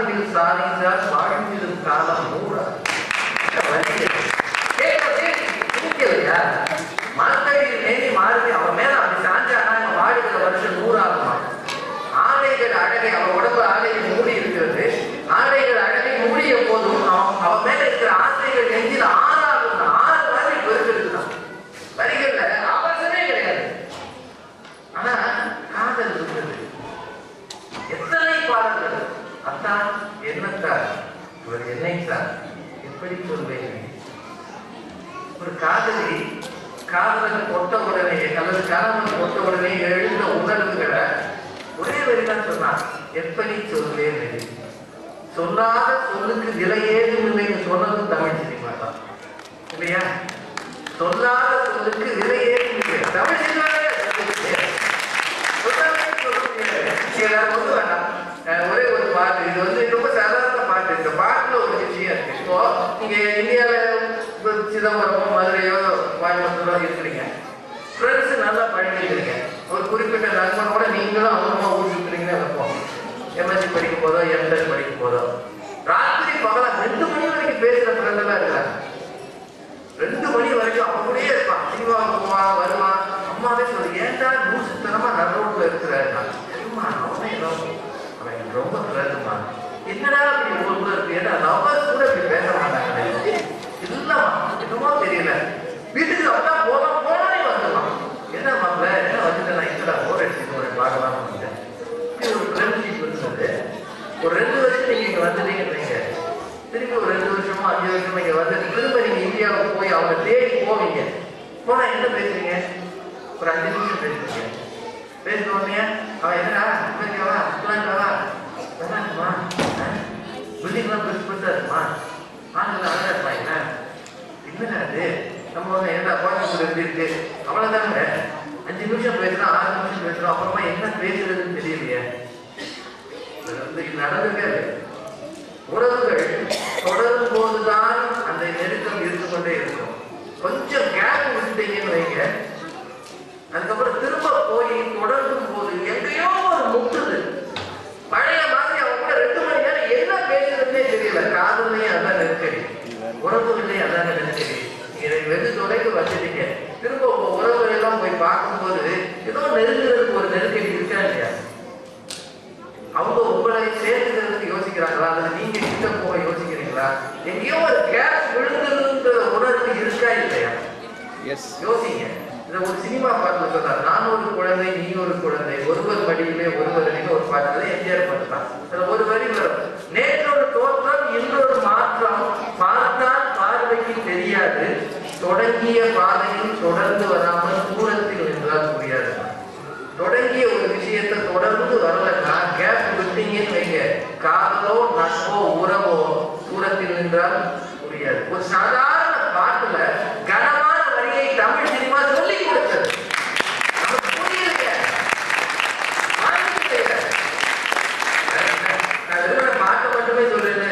ஆசையில் சாதித்தால் வாழ்ந்திடும் காலம் மூடா கேட்கலையா? மார்கழியில் மேனி மாறுதி அவன் மேல அப்படி சாஞ்சானா வாழுகிற வருஷம் 100 ஆகுமா? ஆடைகள் அழகை அவன் உடம்பு ஆடைகள் மூடி இருக்கிறது. ஆடைகள் அழகை மூடிய போதும் அவன் மேல இருக்கிற ஆசைகள் நெஞ்சில் 6 ஆகும். 6 மாதிரி பெருக்கிருக்கிறான். வரிகள்ல அவசரமே கிடையாது. ஆனா காதல் இருக்கிறது. எத்தனை பாடல்கள் அத்தான் என்னத்தான் இவர் என்னைத்தான் எப்படி சொல்வேன்? ஒரு காதலி காதலன் கொட்ட உடனே அல்லது கணவன் கொட்ட உடனே எழுந்த உணர்வுகளை ஒரே வரிதான் சொன்னான். எப்படி சொல்வேன்? சொல்லாத சொல்லுக்கு விலை ஏதும் இல்லைன்னு சொன்னதும் தமிழ் சினிமா தான் இல்லையா? சொல்லாத சொல்லுக்கு விலை ஏதும் இல்லை தமிழ் சினிமாவே ஒன்று வேண்டாம். ஒரே ஒரு பாட்டு, இது வந்து ரொம்ப சாதாரண பாட்டு. இந்த பாட்டுல ஒரு விஷயம் இருக்கு. இப்போ நீங்க இந்தியாவில சிதம்பரமோ மதுரையோ கோயம்புத்தூரோ இருக்கிறீங்க, ஃப்ரெண்ட்ஸ் நல்லா பழகிக்கிறீங்க. ஒரு குறிப்பிட்ட நண்பனோட நீங்களும் அவருமா ஊர் சுற்றுறீங்கன்னு வைப்போம். எம்எஸ்சி படிக்கும் போதோ எம்டெக் படிக்கும் போதோ ராத்திரி பகலா 2 மணி வரைக்கும் பேசுற ஃப்ரெண்ட் எல்லாம் இருக்கிறாங்க. 2 மணி வரைக்கும் அவன் கூடயே இருப்பான். சினிமாவுக்கு போவான் வருவான். அம்மாவே சொல்லு, ஏன்டா லூசுத்தனமா நடுரோட்ல இருக்கிறாருன்னா, சரிம்மா அவனே அவன் ரொம்ப ஃப்ரெண்டுமா. என்னடா அப்படி ஊருக்குள்ள இருக்கு? ஏன்னா லவ்வர்ஸ் கூட இப்படி பேச மாட்டாங்க. இல்லம்மா என்னமோ தெரியல. வீட்டுக்கு அப்பா போலாம் போனே வந்துடலாம். என்ன மாப்பிள்ள என்ன வந்துட்டு நான் இங்கடா போர் அடிச்சுட்டு ஒரு பார்க்கலாம்னு வந்தேன். இப்படி ஒரு ஃப்ரெண்ட்ஷிப் இருந்தது. ஒரு 2 வருஷம் நீங்க இங்க வந்துட்டீங்க, திரும்பி ஒரு 2 வருஷமோ 5 வருஷமோ இங்க வந்து திரும்ப நீங்க இந்தியாவுக்கு போய் அவங்க தேடி போவீங்க. போனா என்ன பேசுறீங்க? ஒரு 5 நிமிஷம் பேசுறீங்க. பேசின உடனே அவன் என்னடா இவங்கவா இப்பலாங்கவா வேணாக்குமா பில்டிங்லாம் பெருசு பெருசா இருக்குமா ஆளுங்க அழகா இருப்பாங்க என்னடா அது நம்ம ஒன்று என்னடா கோயம்புத்தூர் எப்படி இருக்கு அவ்வளோதாங்க. 5 நிமிஷம் பேசுறோம் 6 நிமிஷம் பேசுறோம். அப்புறமா என்ன பேசுறதுன்னு தெரியலையே. நடந்துங்க உறவுகள் தொடரும் போதுதான் அந்த நெருக்கம் இருந்து கொண்டே இருக்கும். கொஞ்சம் கேப் விட்டுட்டீங்கன்னு வைங்க, அதுக்கப்புறம் திரும்ப போய் தொடரும் போது எங்கேயோ ஒரு முட்டுது. பழைய மாதிரி அவங்க கூட 2 மணி நேரம் என்ன பேசுறதுன்னே தெரியல. காதல்லையும் அதான் நெருக்கடி, உறவுகள்லையும் அதான் நெருக்கடி. இதை வெகு தொலைக்கு வச்சுட்டீங்க. திரும்ப உங்க உறவுகள் எல்லாம் போய் பார்க்கும்போது ஏதோ நெருங்குறதுக்கு ஒரு நெருக்கடி இருக்கா இல்லையா? அவங்க உங்களை சேர்த்துக்கிறதுக்கு யோசிக்கிறாங்களா அல்லது நீங்க கிட்ட போக யோசிக்கிறீங்களா? எங்கேயோ ஒரு கேப் விழுந்துருன்ற உணர்வு இருக்கா இல்லையா? யோசிங்க. இதை ஒரு சினிமா பாட்டுல சொன்னார், நான் ஒரு குழந்தை நீ ஒரு குழந்தை ஒருவர் மடியிலே ஒருவர் ஒரு பாட்டு எம்ஜிஆர் பாட்டுதான். அதுல ஒரு வரி வரும், நேற்றொரு தோற்றம் இன்னொரு மாற்றம் பார்த்தால் பார்வைக்கு தெரியாது, தொடங்கிய பாதையில் தொடர்ந்து வராமல் தூரத்தில் நின்றால் புரியாது. தொடங்கிய ஒரு விஷயத்தை தொடர்ந்து வரலன்னா கேப் விட்டீங்கன்னு வைங்க, காதலோ நட்போ உறவோ தூரத்தில் நின்றால் புரியாது. ஒரு சாதாரண பாட்டுல கனமான வரியை தமிழ் சினிமா சொல்லி கொடுத்தது. நமக்கு புரியலையே, பாட்டை மட்டுமே சொல்லுன்னு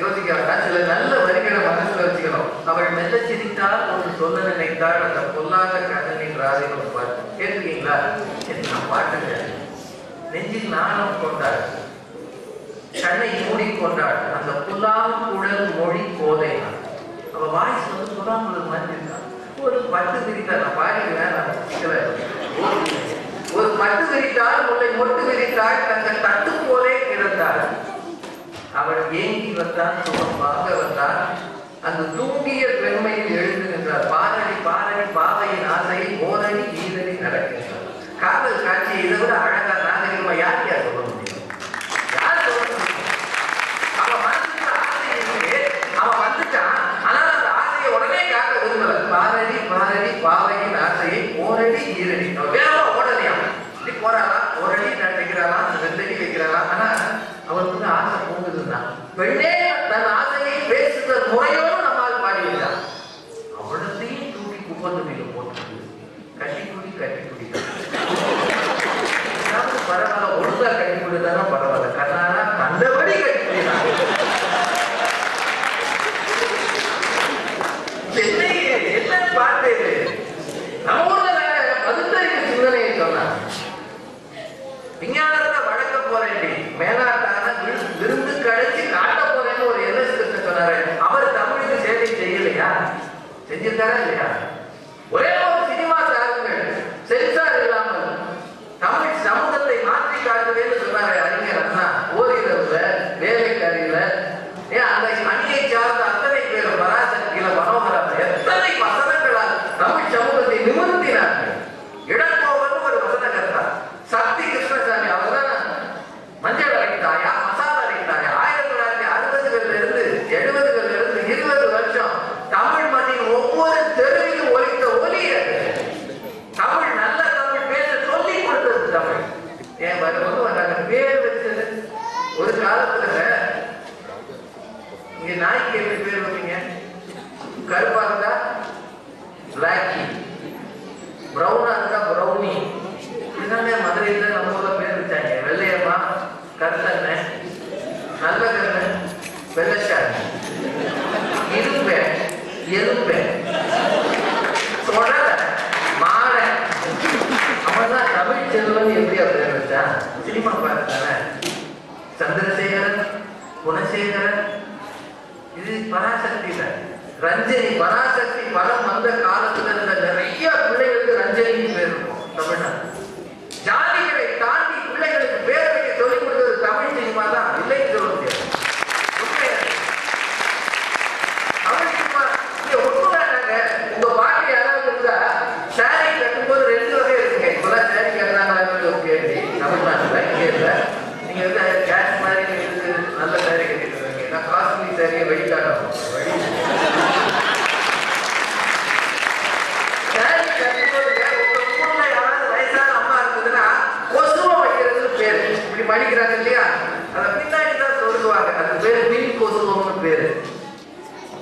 யோசிக்க வேண்டாம். சில நல்ல வரிகளை மனசுல வச்சுக்கணும். அவள் மெல்ல சிரித்தால் ஒரு சொல்ல நினைத்தாள் அந்த பொல்லாத கண்ணனின் ராதைன்னு ஒரு பாட்டு கேட்டுக்கீங்களா? என்ன பாட்டுங்க. நெஞ்சில் நாணம் கொண்டாள், கண்ணை மூடிக்கொண்டாள், அந்த புல்லாம் குழல் மொழி கோதை. அவ வாய்ஸ் வந்து புல்லாங்குழல் மாதிரி இருக்கான். ஒரு பட்டு விரித்தாள், நான் பாடிக்கிறேன், ஒரு பட்டு விரித்தாள், முல்லை மொட்டு விரித்தாள், தங்க தட்டு போலே கிடந்தாள். அவள் ஏங்கி வந்தால் சுகமாக வந்தால் அந்த தூங்கிய பெண்மையில் எழுந்து நின்றார். பாரடி பாரடி பாவையின் ஆசையை ஓரடி ஈரடி நடக்கின்றார். காதல் காட்சி இதை விட அழகா நாகரிகமா யார் யார் சொல்ல முடியும்? யார் சொல்ல முடியும்? அவன் மனசுக்கு ஆசை இருக்கு, அவன் வந்துட்டான். ஆனால் அந்த ஆசையை உடனே காட்ட விரும்பல. பாரடி பாரடி பாவையின் ஆசையை ஓரடி ஈரடி. வேறவா ஓடலையா? இப்படி போறாளா, ஓரடி வைக்கிறாளா, 2 அடி வைக்கிறாளா? ஆனா அவனுக்கு ஆசை போகுதுன்னா பெண்ணே தன் ஆசையை பேசுகிற முறையோடு நம்மால் பாடிவிட்டான். அவளத்தையும் தூக்கி குப்பை தொட்டியில போட்டு கட்டி குடி பரவாயில்ல, ஒழுங்கா கட்டி கொடுத்தானா பரவாயில்ல, கண்ணானா கண்டபடி கட்டி குடிதான். என்ன பாட்டு நம்ம ஊர்ல பகுத்தறிவு சிந்தனையை சொன்னார். விஞ்ஞானத்தை வழக்கம் போறேன், மேலாட்டான விருந்து கழிச்சு காட்ட போறேன்னு ஒரு என்எஸ் கிருஷ்ணன் சொன்னாரு. அவர் தமிழுக்கு சேவை செய்யலையா? செஞ்சிருக்காரா இல்லையா? ஒரே ஒரு சினிமா தாருங்கள் சென்சார் இல்லாமல் தமிழ் சமூகத்தை மாற்றி காட்டுவேன்னு சொன்னாரு அறிஞர் அண்ணா. ஓரிரவுல வேலைக்காரியில அந்த அணியை சார்ந்த அத்தனை பேரும் பராசக்தியில மனோகரம் எத்தனை வசனங்களால் தமிழ் சமூகத்தை நிமிர்த்தினார்கள். இடக்கோவன் ஒரு வசனகர்த்தா, சக்தி கிருஷ்ணசாமி அவர்தான் மஞ்சள் அரைத்தாயா மசாலா அரைத்தாயா 1960களில் இருந்து 70களில் இருந்து 20 வருஷம் தமிழ் மண்ணின் ஒவ்வொரு தெருவிலும் ஒலித்த ஒலி. தமிழ் நல்ல தமிழ் பேச சொல்லி கொடுத்தது தமிழ். ஏன் வரும்போது பேர் வச்சது ஒரு காலத்துல இங்க நாய்க்கு எப்படி பேர் வைப்பீங்க? கருப்பா இருந்தா பிளாக்கி, பிரவுனா இருந்தா பிரவுனி. இதுதானே மதுரையில நம்ம ஊர்ல பேர் வச்சாங்க. வெள்ளையம்மா, கருத்தண்ண, நல்ல கண்ணு, வெள்ளச்சாமி, இரும்பே, எலும்பே, தொடர, மாலை. அவன்தான் தமிழ் செல்வன். எப்படி பேர் வச்சான்? சினிமா பார்த்தானே சந்திரசேகரன், குணசேகரன். இது பராசக்தியில ரஞ்சனி. பராசக்தி படம் வந்த காலத்துல இருந்த நிறைய பிள்ளைகளுக்கு ரஞ்சனிக்கு பேர் இருக்கும் தமிழ்நாடு. ஜாதிகளை தாண்டி பிள்ளைகளுக்கு பேர் வைக்க சொல்லிக் கொடுத்தது தமிழ் சினிமா தான். இல்லைன்னு சொல்ல முடியாது. தமிழ் சினிமா ஒண்ணுதானாங்க. உங்க பாட்டி யாராவது இருந்தா சாரி கட்டும்போது 2 வகை இருக்குங்க. இப்பெல்லாம் சாரி கட்டுறாங்களா கேள்வி தமிழ்நாட்டுல இங்கே இல்ல. நீங்க வந்து கேஷ் மாதிரி நல்ல சாரி கட்டிட்டு இருக்கீங்க. காஸ்ட்லி சாரியை வெளிக்காட்டும். படிக்கிறாங்க இல்லையா, அதை பின்னாடி தான் சொல்லுவாங்க. அது பேரு பின் கொசுவம்னு பேரு.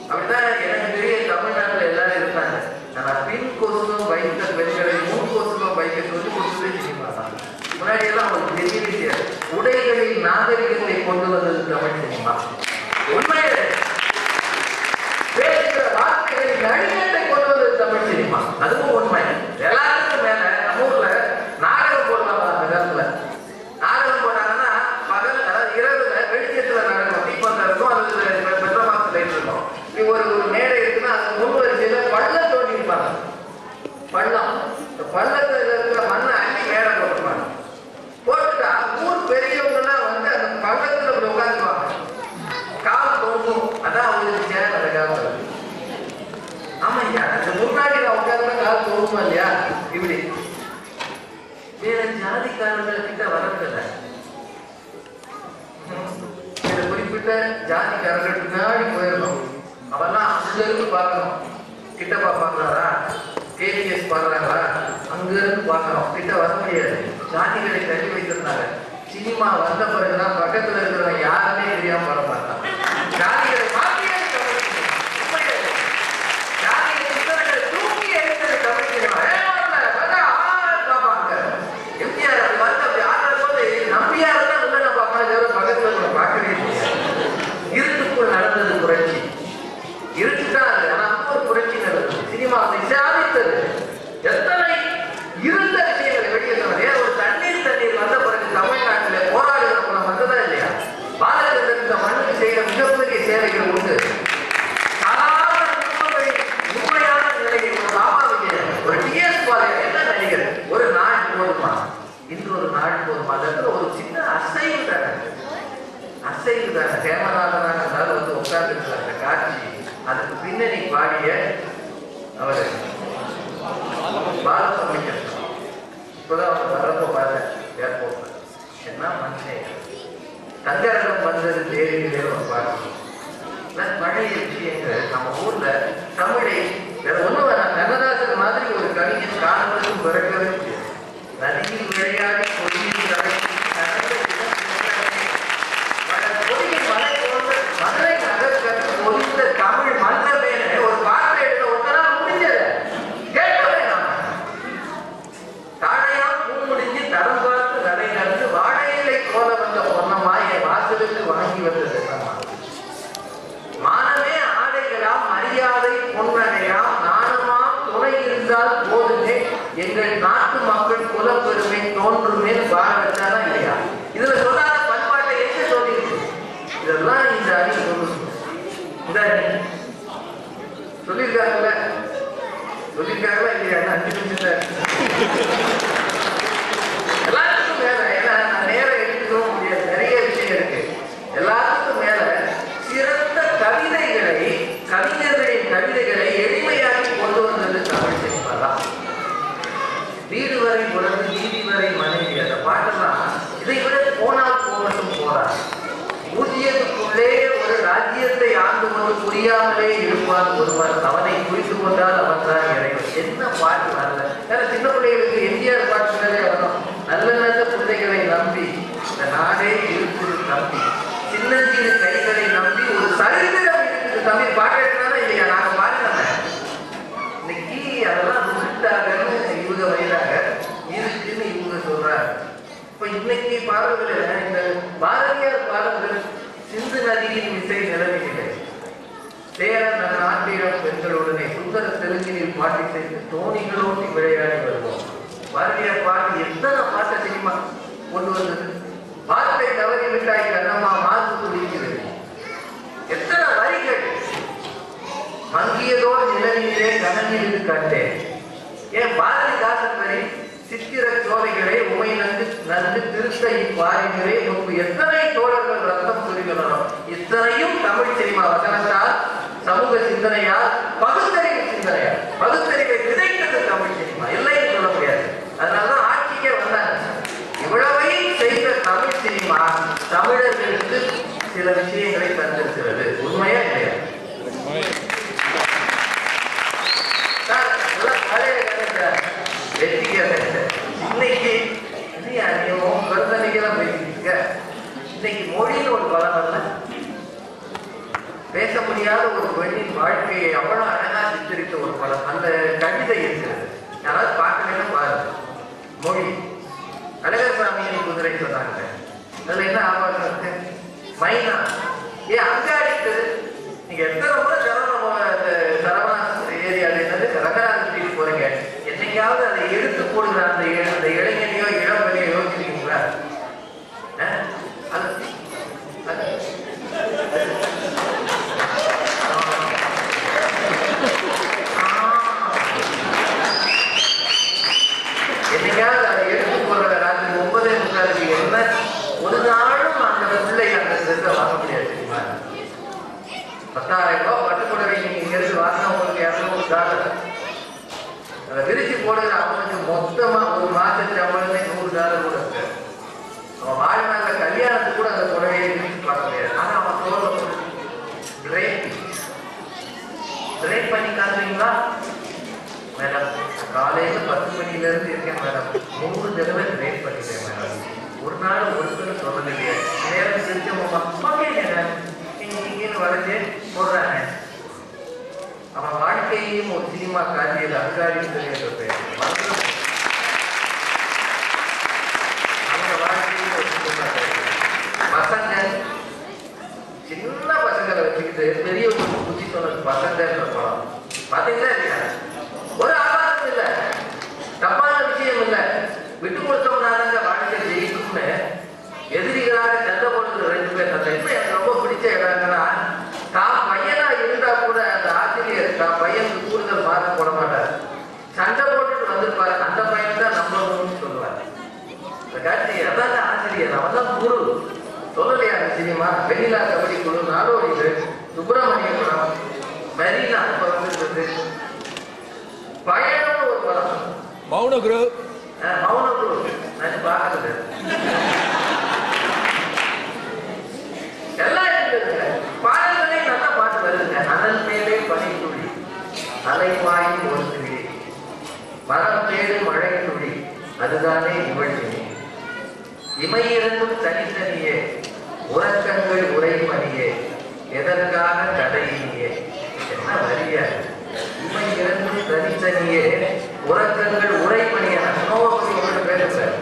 அப்படிதான் எனக்கு தெரிய தமிழ்நாட்டுல எல்லாரும் இருந்தாங்க. ஆனா பின் கொசுவம் வைத்த பெண்களை முன் கொசுவம் வைக்க சொல்லி கொடுத்ததே சினிமா தான். முன்னாடி எல்லாம் அவங்களுக்கு தெரிய உடைகளில் நாகரிகத்தை கொண்டு வந்தது தமிழ் சினிமா. உண்மையே பேசுகிற வார்த்தைகளில் நடிகத்தை கொண்டு வந்தது தமிழ் சினிமா. அதுவும் உண்மை. எல்லாருக்கும் மேல நம்ம ஊர்ல நாடகம் போடலாம். அந்த காலத்துல நாடகம் போட்டாங்கன்னா பகல், அதாவது இரவுல வெளிச்சத்துல நடக்கும். தீபந்தம் இருக்கும், அது பெட்ரமாஸ் லைட் இருக்கும். ஒரு மேடை இருக்குன்னா அது முன் வரிசையில பள்ளம் தோண்டி இருப்பாங்க. பள்ளம், பள்ளத்துல இருக்கிற மண்ணை அள்ளி மேடை போட்டுருப்பாங்க. போட்டுட்டா ஊர் பெரியவங்கலாம் வந்து அந்த பள்ளத்துல உட்காந்துக்குவாங்க. கால் தோண்டும். அதான் அவங்களுக்கு சேர் அந்த காலத்துல. ஆமாய்யா, அந்த முன்னாடி நான் உட்காந்து கால் தோணுமா இல்லையா? இப்படி வேற ஜாதிக்காரர்கள் கிட்ட வரதில்லை. குறிப்பிட்ட ஜாதிக்காரர்கள் பின்னாடி போயிடணும். அவெல்லாம் அங்க இருந்து பார்க்கணும். கிட்ட பாப்பாங்களா, கேபிஎஸ் பாக்குறாங்களா, அங்க இருந்து பார்க்கணும். கிட்ட வர முடியாது. ஜாதிகளை தள்ளி வைத்திருந்தாங்க. சினிமா வந்த பிறகுதான் பக்கத்துல இருக்கிறவங்க யாருமே தெரியாம வர மாட்டாங்க. ஜாதிகளை மாற்றி தூக்கி எடுத்தது தமிழ் சினிமா. இருட்டுக்குள் நடந்தது புரட்சி. இருட்டுதான். ஆனா ஒரு புரட்சி நடந்தது. சினிமா சாதித்தது. எத்தனை இருந்த விஷயங்களை வெளியேற்றவரே. ஒரு தண்ணீர் வந்த பிறகு தமிழ்நாட்டில் போராடுகிற குணம் வந்ததா இல்லையா? பாரத இந்த மண்ணுக்கு செய்கிற மிகப்பெரிய சேவைகள் உண்டு. உண்மையான நிலையை ஒரு பாபா விஜயன், ஒரு டிஎஸ் பாளையர் என்ன நடிகர், ஒரு நாள் போதுமா, இன்னொரு நாள் போதுமா, அதற்கு ஒரு சின்ன அசைவு தானே. ஹேமநாதனாக இருந்தாலும் வந்து உட்கார்ந்து இருக்கிற காட்சி. அதுக்கு பின்னணி பாடிய அவர் பாலசுப்ரமணியன். இப்போதான் அவர் வரப்போ பார்த்தேன் ஏர்போர்ட்ல. என்ன மனுஷன். தங்கரகம் வந்தது தேவையிலே ஒரு பாட்டு. பழைய விஷயங்கள் நம்ம ஊர்ல தமிழை வேற ஒண்ணு வேணாம். கண்ணதாசன் மாதிரி ஒரு கவிஞன் காணுவதற்கும் பிறக்கவே முடியாது. நதியில் விளையாடி பொய்யில் மதுரை நகர் பொறிந்த தமிழ் மன்னமே ஒரு வார்த்தை எடுத்த ஒருத்தரா முடிஞ்சது கேட்கவே. நாம தாழையா பூ முடிஞ்சு தரம் பார்த்து நடை நடந்து வாழையிலை கோல வந்த பொன்னம்மா என் வாசலுக்கு வாங்கி வந்தது. மானமே ஆடைகளாம் மரியாதை பொன்னடையாம் நானுமாம் துணை இருந்தால் போதுமே எங்கள் நாட்டு மட்டும் போறார். பூஜ்ஜியத்துக்குள்ளே ஒரு ராஜ்யத்தை ஆண்டு கொண்டு புரியாமலே இருப்பான் ஒருவர். அவனை புரிந்து கொண்டால் அவன் தான் இறைவன். என்ன பாட்டு வரல. ஏன்னா சின்ன பிள்ளைகளுக்கு எம்ஜிஆர் பாட்டுகளே வரும். நல்ல நல்ல பிள்ளைகளை நம்பி இந்த நாடே இருக்குது தம்பி, சின்னஞ்சிறு கைகளை நம்பி ஒரு சரித்திரம் இருக்குது தம்பி. பாட்டு எடுத்தாலும் இல்லையா? நாங்க பாருங்க இன்னைக்கு அதெல்லாம் விட்டாங்கன்னு இவங்க வயதாக இருக்குன்னு இவங்க சொல்றாங்க. இப்ப இன்னைக்கு பாடல்கள் இந்த பாரதியார் பாடல்கள் சிந்து நதியின் இசை நிலவில்லை. சேரன் நாட்டிடம் பெண்களுடனே சுந்தர தெலுங்கினில் பாட்டி செய்து தோணிகளோட்டி விளையாடி வருவோம். பாரதியார் பாட்டு எத்தனை பாட்டை தெரியுமா கொண்டு வந்தது? வார்த்தை தவறி விட்டாய் கண்ணம்மா மாசு துடிக்கிறது. எத்தனை வரிகள்! மங்கியதோடு நிலவிலே கனவிலிருந்து கண்டேன். ஏன் பாரதிதாசன் வரி சித்திர சோலைகளே உமை நன்கு நன்கு திருத்த இப்பாரிகளே முன்பு எத்தனை தோழர்கள் ரத்தம் சுருகணும். இத்தனையும் தமிழ் சினிமா வசனத்தால், சமூக சிந்தனையால், பகுத்தறிவு சிந்தனையால், பகுத்தறிவை விதைத்தது தமிழ் சினிமா. இல்லைன்னு சொல்ல முடியாது. அதனாலதான் ஆட்சிக்கே வந்தாங்க. இவ்வளவையும் செய்த தமிழ் சினிமா தமிழர்களுக்கு சில விஷயங்களை தந்திருக்கிறது. உண்மையா இல்லையா? இன்னைக்கு கருத்தனைக்கெல்லாம் பேசிட்டு இருக்க. இன்னைக்கு மொழின்னு ஒரு பலம் அல்ல, பேச முடியாத ஒரு பெண்ணின் வாழ்க்கையை அவ்வளவு அழகா சித்தரித்த ஒரு படம். அந்த கவிதை இருக்கிறது. யாராவது பார்க்கணும்னா பாருங்க. மொழி அழகர்சாமியின் குதிரை சொன்னாங்க. அதுல என்ன ஆபாசம் இருக்கு? மைனா ஏன் அங்காடிக்கு நீங்க எத்தனை முறை சரவணா ஏரியால என்னது ரங்கநாத ஸ்ட்ரீட் போறீங்க, என்னைக்காவது அதை எடுத்து போடுகிற அந்த இளைஞனையோ இளம்பெண்ணையோ யோசிக்கிறீங்களா? என்னைக்காவது அதை எடுத்து போடுற ராத்திரி 9:45 என்ன ஒரு நாளும் அந்த பிள்ளை அந்த செல்ல வாங்க முடியாது. 10,000 ரூபாய் பட்டுப்புடவை நீங்க இங்க இருந்து வாங்கினா உங்களுக்கு $200. அதை விரிச்சு போடுகிற அவனுக்கு மொத்தமா ஒரு மாசத்துக்கு அவனுக்கு $100 கூட இருக்கு. அவன் வாழ்நாள் கல்யாணத்துக்கு கூட அந்த புடவையை விரிச்சு பார்க்க முடியாது. ஆனா அவன் தோல்ல ட்ரெயின் பண்ணி காட்டுறீங்களா மேடம்? காலையில 10 மணில இருந்து இருக்கேன் மேடம், 3 தடவை ட்ரெயின் பண்ணிட்டேன் மேடம். ஒரு நாள் ஒருத்தர் சொல்லலையே. நேரம் தெரிஞ்சவங்க இங்கேன்னு வரைஞ்சு போடுறாங்க. அவன் வாழ்க்கையையும் ஒரு சினிமா காட்சியில் அங்காடின்னு சொல்லி அவங்க வாழ்க்கையும் ஒரு சினிமா காட்சி. பசங்க சின்ன பசங்களை வச்சுக்கிட்டு பெரியவங்களுக்கு புத்தி சொன்னது பசங்க படம் பாத்தீங்களா இல்லையா? ஒரு ஆபாசம் இல்லை, தப்பான விஷயம் இல்லை. விட்டு கொடுத்தோம்னாங்க வாழ்க்கை ஜெயிக்கும்னு எதிரிகளாக சண்டை போடுறது 2 பேர். அந்த இன்னும் எனக்கு ரொம்ப பிடிச்ச இடங்கன்னா, தான் பையனா இருந்தா கூட அந்த ஆசிரியர் தான் பையனுக்கு கூடுதல் மார்க் போட மாட்டார். சண்டை போட்டுட்டு வந்திருப்பாரு, அந்த பையன் தான் நம்பணும்னு சொல்லுவார். இந்த காட்சி அதான் ஆசிரியர், அவன் தான் குரு. சொல்லலையா அந்த சினிமா? வெண்ணிலா கபடி குழு, நாடோடிகள், சுப்பிரமணியபுரம், மெரினா இப்ப வந்துருக்கு. பயணம்னு ஒரு படம், மௌன குரு நான் பார்க்கறது எல்லாம் இருக்குதுங்க. பாடல்களே நல்லா பாட்டு வருதுங்க. அனல் மேலே பனித்துளி, அலைவாயும் ஒரு துளி, மரம் தேடு மழை துளி, அதுதானே இவழ்ச்சி. இமையிரண்டும் தனித்தனியே, உறக்கங்கள் உரைமணியே, எதற்காக கதையினியே. என்ன வரிய! இமையிரண்டும் தனித்தனியே, உறக்கங்கள் உரைமணியே. நோவப்படி ஒன்று பேசுறேன்.